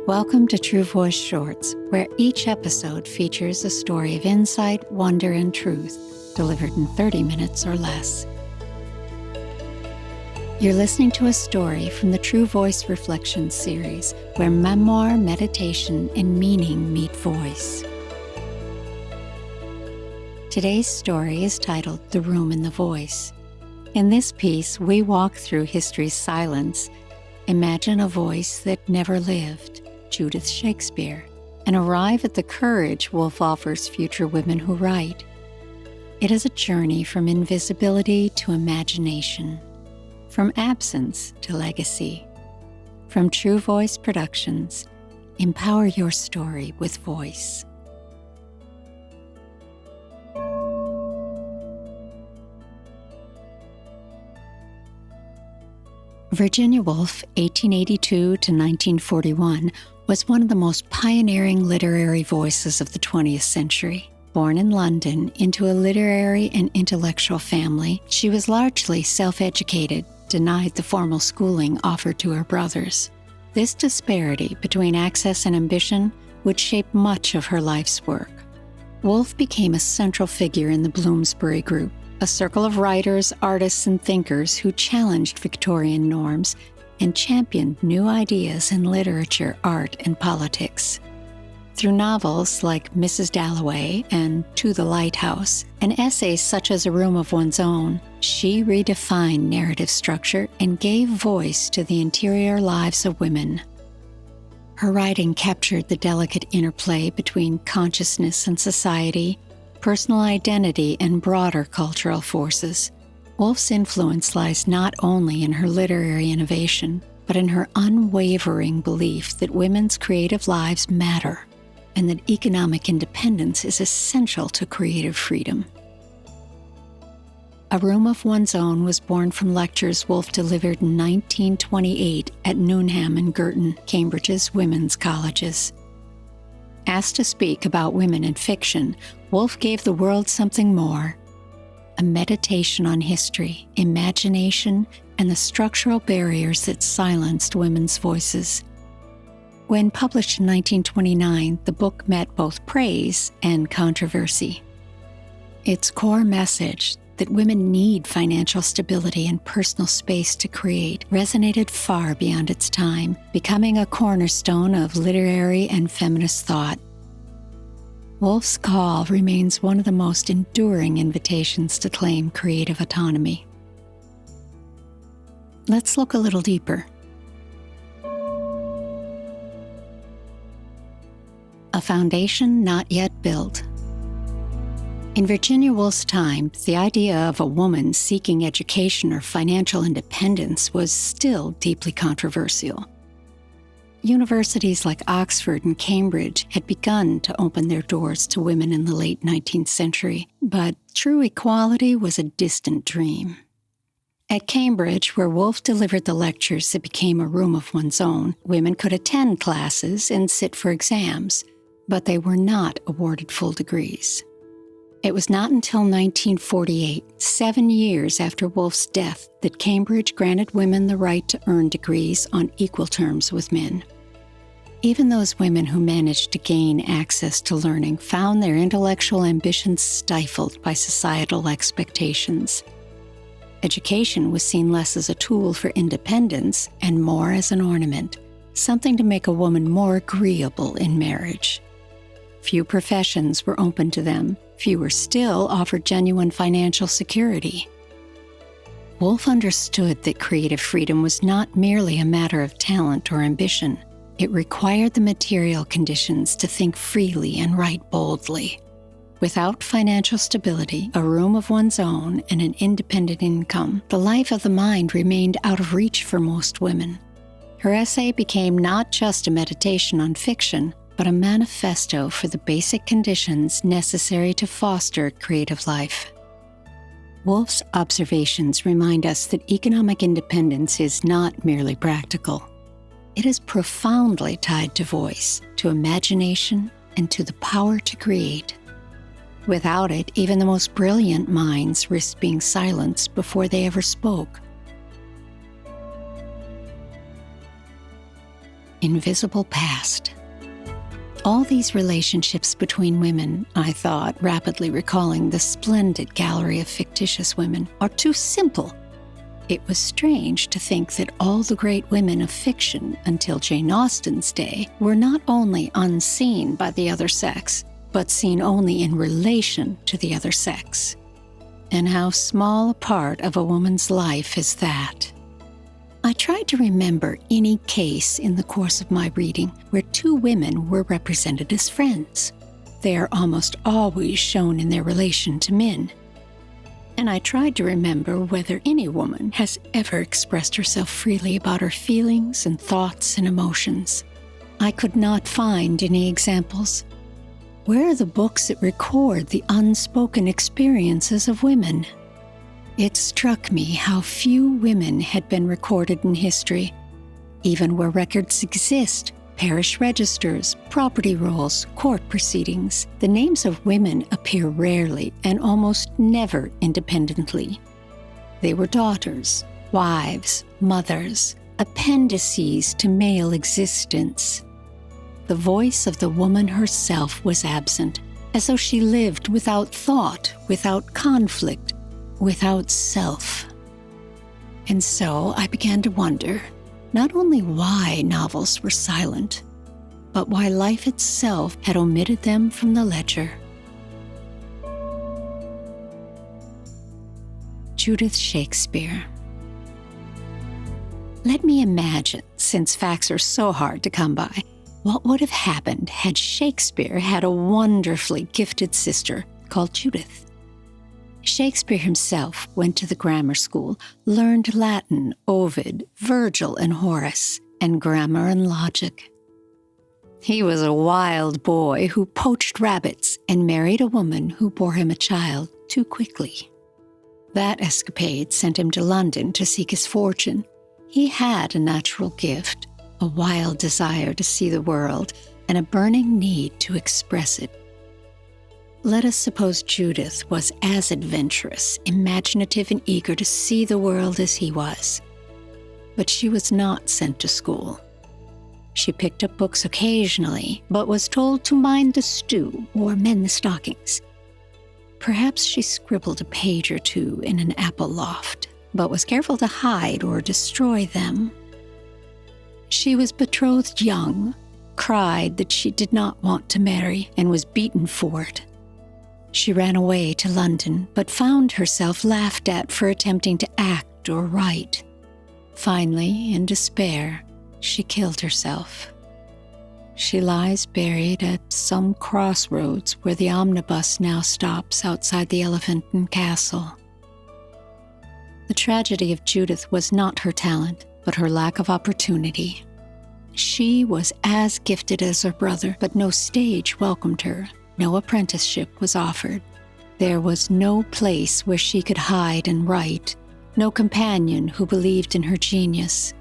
Welcome to True Voice Shorts, where each episode features a story of insight, wonder, and truth, delivered in 30 minutes or less. You're listening to a story from the True Voice Reflections series, where memoir, meditation, and meaning meet voice. Today's story is titled The Room in the Voice. In this piece, we walk through history's silence, imagine a voice that never lived, Judith Shakespeare, and arrive at the courage Woolf offers future women who write. It is a journey from invisibility to imagination, from absence to legacy. From True Voice Productions, empower your story with voice. Virginia Woolf, 1882 to 1941, was one of the most pioneering literary voices of the 20th century. Born in London into a literary and intellectual family, she was largely self-educated, denied the formal schooling offered to her brothers. This disparity between access and ambition would shape much of her life's work. Woolf became a central figure in the Bloomsbury Group, a circle of writers, artists, and thinkers who challenged Victorian norms and championed new ideas in literature, art, and politics. Through novels like Mrs. Dalloway and To the Lighthouse, and essays such as A Room of One's Own, she redefined narrative structure and gave voice to the interior lives of women. Her writing captured the delicate interplay between consciousness and society, personal identity, and broader cultural forces. Woolf's influence lies not only in her literary innovation, but in her unwavering belief that women's creative lives matter and that economic independence is essential to creative freedom. A Room of One's Own was born from lectures Woolf delivered in 1928 at Newnham and Girton, Cambridge's women's colleges. Asked to speak about women in fiction, Woolf gave the world something more: a meditation on history, imagination, and the structural barriers that silenced women's voices. When published in 1929, the book met both praise and controversy. Its core message, that women need financial stability and personal space to create, resonated far beyond its time, becoming a cornerstone of literary and feminist thought. Woolf's call remains one of the most enduring invitations to claim creative autonomy. Let's look a little deeper. A foundation not yet built. In Virginia Woolf's time, the idea of a woman seeking education or financial independence was still deeply controversial. Universities like Oxford and Cambridge had begun to open their doors to women in the late 19th century, but true equality was a distant dream. At Cambridge, where Woolf delivered the lectures that became A Room of One's Own, women could attend classes and sit for exams, but they were not awarded full degrees. It was not until 1948, 7 years after Woolf's death, that Cambridge granted women the right to earn degrees on equal terms with men. Even those women who managed to gain access to learning found their intellectual ambitions stifled by societal expectations. Education was seen less as a tool for independence and more as an ornament, something to make a woman more agreeable in marriage. Few professions were open to them. Fewer still offered genuine financial security. Woolf understood that creative freedom was not merely a matter of talent or ambition. It required the material conditions to think freely and write boldly. Without financial stability, a room of one's own, and an independent income, the life of the mind remained out of reach for most women. Her essay became not just a meditation on fiction, but a manifesto for the basic conditions necessary to foster creative life. Woolf's observations remind us that economic independence is not merely practical. It is profoundly tied to voice, to imagination, and to the power to create. Without it, even the most brilliant minds risked being silenced before they ever spoke. invisible past. All these relationships between women, I thought, rapidly recalling the splendid gallery of fictitious women, are too simple. It was strange to think that all the great women of fiction until Jane Austen's day were not only unseen by the other sex, but seen only in relation to the other sex. And how small a part of a woman's life is that. I tried to remember any case in the course of my reading where two women were represented as friends. They are almost always shown in their relation to men. And I tried to remember whether any woman has ever expressed herself freely about her feelings and thoughts and emotions. I could not find any examples. Where are the books that record the unspoken experiences of women? It struck me how few women had been recorded in history. Even where records exist, parish registers, property rolls, court proceedings, the names of women appear rarely and almost never independently. They were daughters, wives, mothers, appendices to male existence. The voice of the woman herself was absent, as though she lived without thought, without conflict, without self. And so I began to wonder, not only why novels were silent, but why life itself had omitted them from the ledger. Judith Shakespeare. Let me imagine, since facts are so hard to come by, what would have happened had Shakespeare had a wonderfully gifted sister called Judith. Shakespeare himself went to the grammar school, learned Latin, Ovid, Virgil, and Horace, and grammar and logic. He was a wild boy who poached rabbits and married a woman who bore him a child too quickly. That escapade sent him to London to seek his fortune. He had a natural gift, a wild desire to see the world, and a burning need to express it. Let us suppose Judith was as adventurous, imaginative, and eager to see the world as he was. But she was not sent to school. She picked up books occasionally, but was told to mind the stew or mend the stockings. Perhaps she scribbled a page or two in an apple loft, but was careful to hide or destroy them. She was betrothed young, cried that she did not want to marry, and was beaten for it. She ran away to London, but found herself laughed at for attempting to act or write. Finally, in despair, she killed herself. She lies buried at some crossroads where the omnibus now stops outside the Elephant and Castle. The tragedy of Judith was not her talent, but her lack of opportunity. She was as gifted as her brother, but no stage welcomed her. No apprenticeship was offered. There was no place where she could hide and write, no companion who believed in her genius.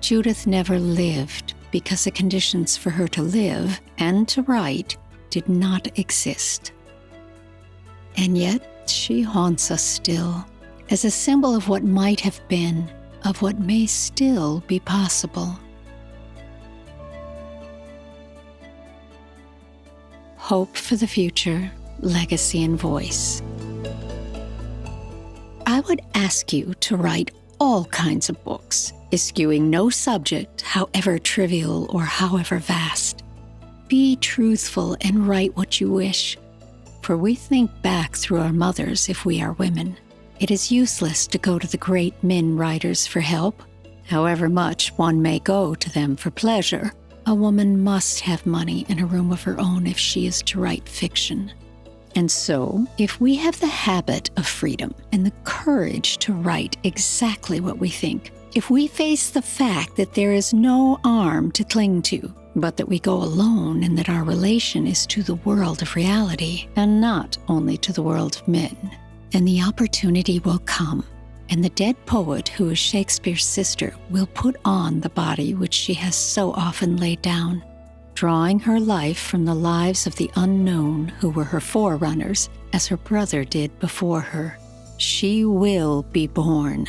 Judith never lived because the conditions for her to live and to write did not exist. And yet she haunts us still, as a symbol of what might have been, of what may still be possible. Hope for the future, legacy, and voice. I would ask you to write all kinds of books, eschewing no subject, however trivial or however vast. Be truthful and write what you wish, for we think back through our mothers if we are women. It is useless to go to the great men writers for help, however much one may go to them for pleasure. A woman must have money and a room of her own if she is to write fiction. And so, if we have the habit of freedom and the courage to write exactly what we think, if we face the fact that there is no arm to cling to, but that we go alone and that our relation is to the world of reality and not only to the world of men, then the opportunity will come. And the dead poet who is Shakespeare's sister will put on the body which she has so often laid down, drawing her life from the lives of the unknown who were her forerunners, as her brother did before her. She will be born.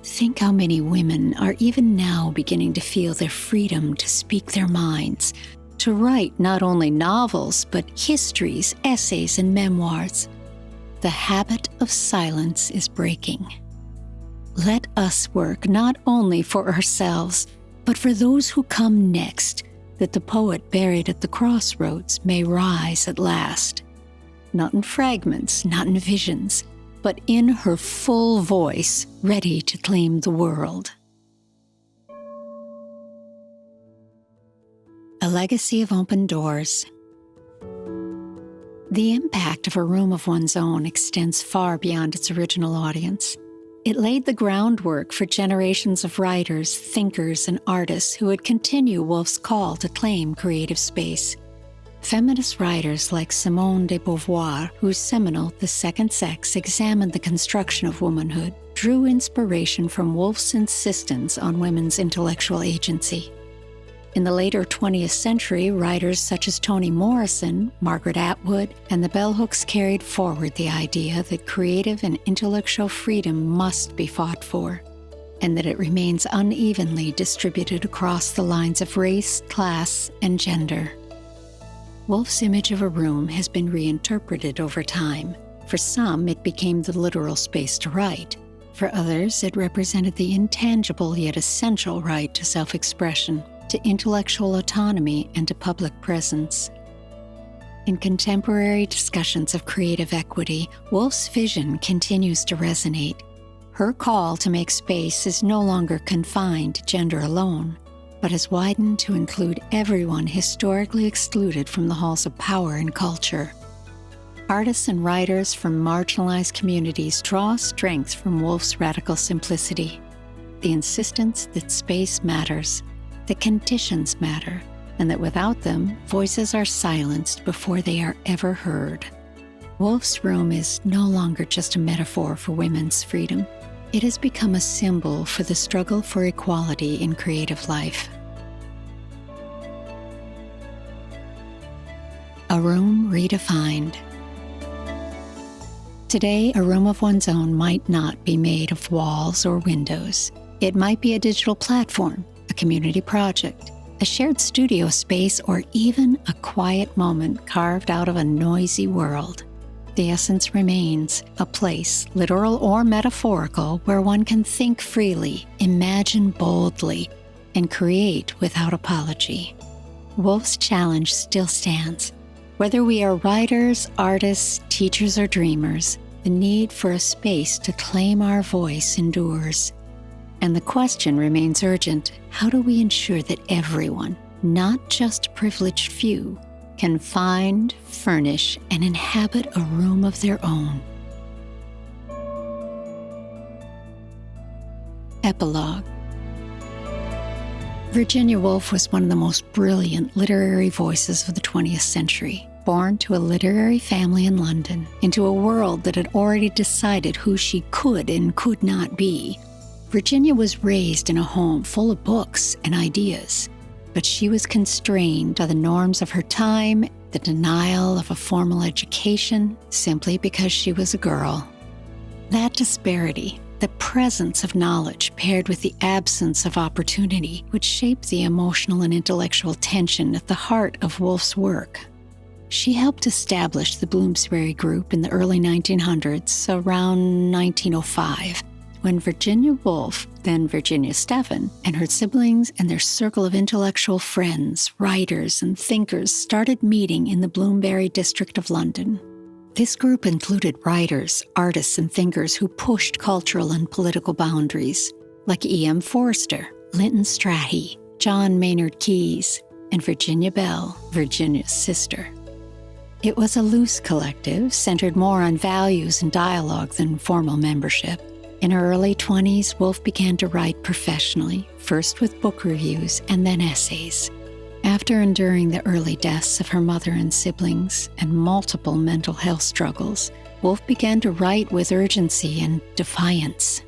Think how many women are even now beginning to feel their freedom to speak their minds, to write not only novels, but histories, essays, and memoirs. The habit of silence is breaking. Let us work not only for ourselves, but for those who come next, that the poet buried at the crossroads may rise at last. Not in fragments, not in visions, but in her full voice, ready to claim the world. A legacy of open doors. The impact of a room of one's own extends far beyond its original audience. It laid the groundwork for generations of writers, thinkers, and artists who would continue Woolf's call to claim creative space. Feminist writers like Simone de Beauvoir, whose seminal The Second Sex examined the construction of womanhood, drew inspiration from Woolf's insistence on women's intellectual agency. In the later 20th century, writers such as Toni Morrison, Margaret Atwood, and the Bell Hooks carried forward the idea that creative and intellectual freedom must be fought for, and that it remains unevenly distributed across the lines of race, class, and gender. Woolf's image of a room has been reinterpreted over time. For some, it became the literal space to write. For others, it represented the intangible yet essential right to self-expression, to intellectual autonomy, and to public presence. In contemporary discussions of creative equity, Woolf's vision continues to resonate. Her call to make space is no longer confined to gender alone, but has widened to include everyone historically excluded from the halls of power and culture. Artists and writers from marginalized communities draw strength from Woolf's radical simplicity, the insistence that space matters, that conditions matter, and that without them, voices are silenced before they are ever heard. Woolf's room is no longer just a metaphor for women's freedom. It has become a symbol for the struggle for equality in creative life. A room redefined. Today, a room of one's own might not be made of walls or windows. It might be a digital platform, a community project, a shared studio space, or even a quiet moment carved out of a noisy world. The essence remains a place, literal or metaphorical, where one can think freely, imagine boldly, and create without apology. Woolf's challenge still stands. Whether we are writers, artists, teachers, or dreamers, the need for a space to claim our voice endures. And the question remains urgent: how do we ensure that everyone, not just a privileged few, can find, furnish, and inhabit a room of their own? Epilogue. Virginia Woolf was one of the most brilliant literary voices of the 20th century. Born to a literary family in London, into a world that had already decided who she could and could not be, Virginia was raised in a home full of books and ideas. But she was constrained by the norms of her time, the denial of a formal education, simply because she was a girl. That disparity, the presence of knowledge paired with the absence of opportunity, would shape the emotional and intellectual tension at the heart of Woolf's work. She helped establish the Bloomsbury Group in the early 1900s, around 1905. When Virginia Woolf, then Virginia Stephen, and her siblings and their circle of intellectual friends, writers, and thinkers started meeting in the Bloomsbury district of London. This group included writers, artists, and thinkers who pushed cultural and political boundaries, like E.M. Forster, Lytton Strachey, John Maynard Keynes, and Virginia Bell, Virginia's sister. It was a loose collective, centered more on values and dialogue than formal membership. In her early 20s, Woolf began to write professionally, first with book reviews and then essays. After enduring the early deaths of her mother and siblings and multiple mental health struggles, Woolf began to write with urgency and defiance.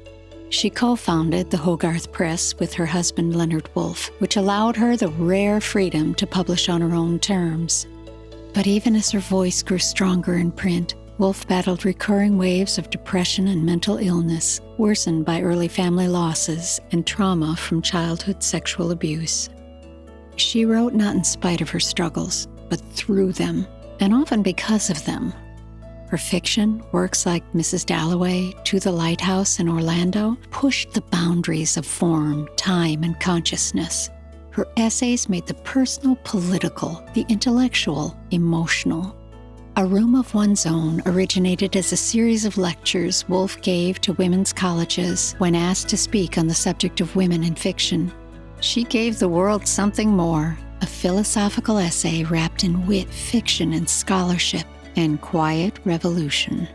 She co-founded the Hogarth Press with her husband Leonard Woolf, which allowed her the rare freedom to publish on her own terms. But even as her voice grew stronger in print, Woolf battled recurring waves of depression and mental illness, worsened by early family losses and trauma from childhood sexual abuse. She wrote not in spite of her struggles, but through them, and often because of them. Her fiction, works like Mrs. Dalloway, To the Lighthouse, and Orlando, pushed the boundaries of form, time, and consciousness. Her essays made the personal political, the intellectual emotional. A Room of One's Own originated as a series of lectures Woolf gave to women's colleges when asked to speak on the subject of women in fiction. She gave the world something more, a philosophical essay wrapped in wit, fiction, and scholarship, and quiet revolution.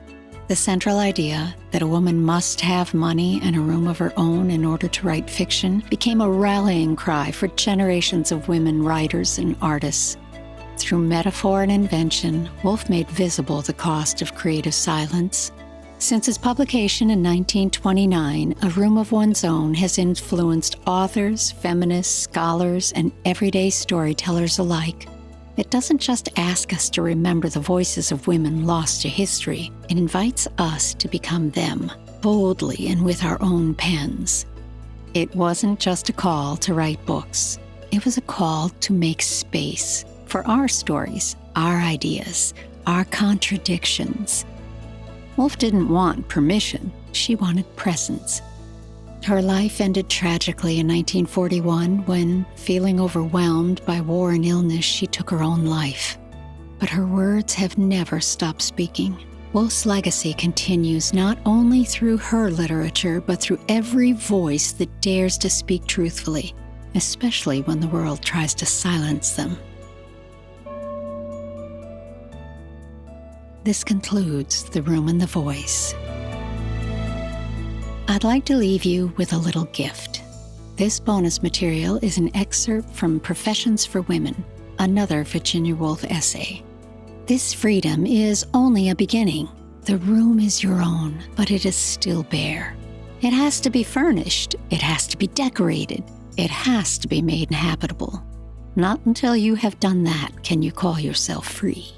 The central idea that a woman must have money and a room of her own in order to write fiction became a rallying cry for generations of women writers and artists. Through metaphor and invention, Woolf made visible the cost of creative silence. Since its publication in 1929, A Room of One's Own has influenced authors, feminists, scholars, and everyday storytellers alike. It doesn't just ask us to remember the voices of women lost to history. It invites us to become them, boldly and with our own pens. It wasn't just a call to write books. It was a call to make space for our stories, our ideas, our contradictions. Woolf didn't want permission. She wanted presence. Her life ended tragically in 1941 when, feeling overwhelmed by war and illness, she took her own life. But her words have never stopped speaking. Woolf's legacy continues not only through her literature, but through every voice that dares to speak truthfully, especially when the world tries to silence them. This concludes The Room and the Voice. I'd like to leave you with a little gift. This bonus material is an excerpt from Professions for Women, another Virginia Woolf essay. This freedom is only a beginning. The room is your own, but it is still bare. It has to be furnished. It has to be decorated. It has to be made habitable. Not until you have done that can you call yourself free.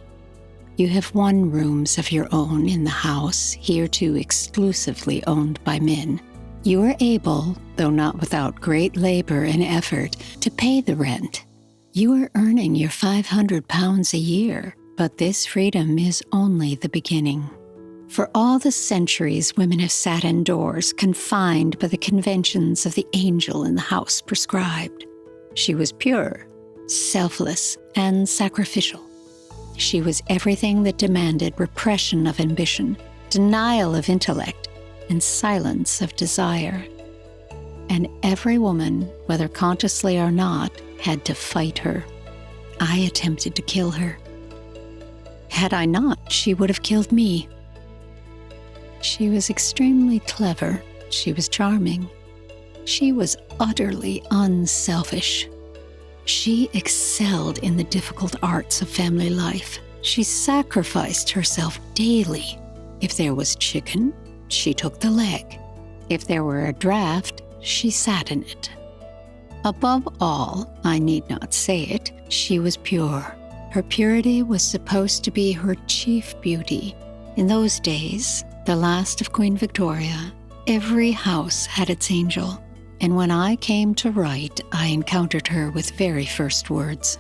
You have won rooms of your own in the house, hereto exclusively owned by men. You are able, though not without great labor and effort, to pay the rent. You are earning your £500 a year, but this freedom is only the beginning. For all the centuries women have sat indoors, confined by the conventions of the angel in the house prescribed. She was pure, selfless, and sacrificial. She was everything that demanded repression of ambition, denial of intellect, and silence of desire. And every woman, whether consciously or not, had to fight her. I attempted to kill her. Had I not, she would have killed me. She was extremely clever. She was charming. She was utterly unselfish. She excelled in the difficult arts of family life. She sacrificed herself daily. If there was chicken, she took the leg. If there were a draft, she sat in it. Above all, I need not say it, she was pure. Her purity was supposed to be her chief beauty. In those days, the last of Queen Victoria, every house had its angel. And when I came to write, I encountered her with very first words.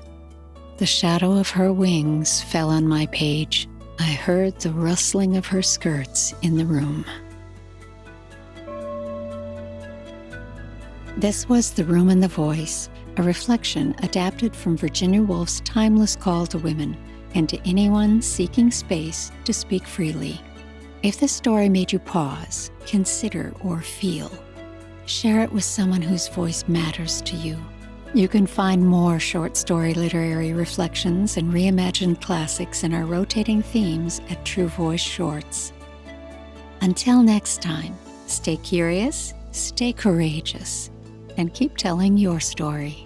The shadow of her wings fell on my page. I heard the rustling of her skirts in the room. This was The Room and the Voice, a reflection adapted from Virginia Woolf's timeless call to women and to anyone seeking space to speak freely. If this story made you pause, consider, or feel, share it with someone whose voice matters to you. You can find more short story literary reflections and reimagined classics in our rotating themes at True Voice Shorts. Until next time, stay curious, stay courageous, and keep telling your story.